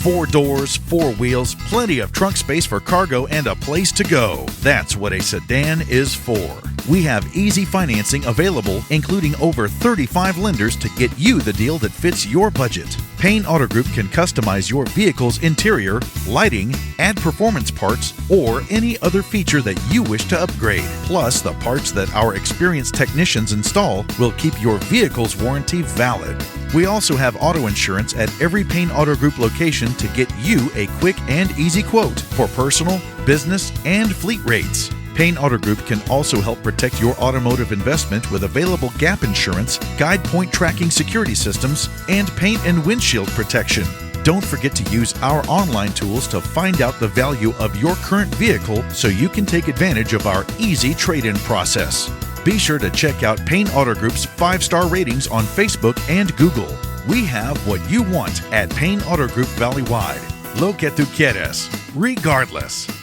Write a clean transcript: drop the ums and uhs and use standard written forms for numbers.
4 doors, 4 wheels, plenty of trunk space for cargo, and a place to go. That's what a sedan is for. We have easy financing available, including over 35 lenders to get you the deal that fits your budget. Payne Auto Group can customize your vehicle's interior, lighting, add performance parts, or any other feature that you wish to upgrade. Plus, the parts that our experienced technicians install will keep your vehicle's warranty valid. We also have auto insurance at every Payne Auto Group location to get you a quick and easy quote for personal, business, and fleet rates. Payne Auto Group can also help protect your automotive investment with available gap insurance, guide point tracking security systems, and paint and windshield protection. Don't forget to use our online tools to find out the value of your current vehicle so you can take advantage of our easy trade-in process. Be sure to check out Payne Auto Group's 5-star ratings on Facebook and Google. We have what you want at Payne Auto Group Valley-wide. Lo que tú quieres, regardless.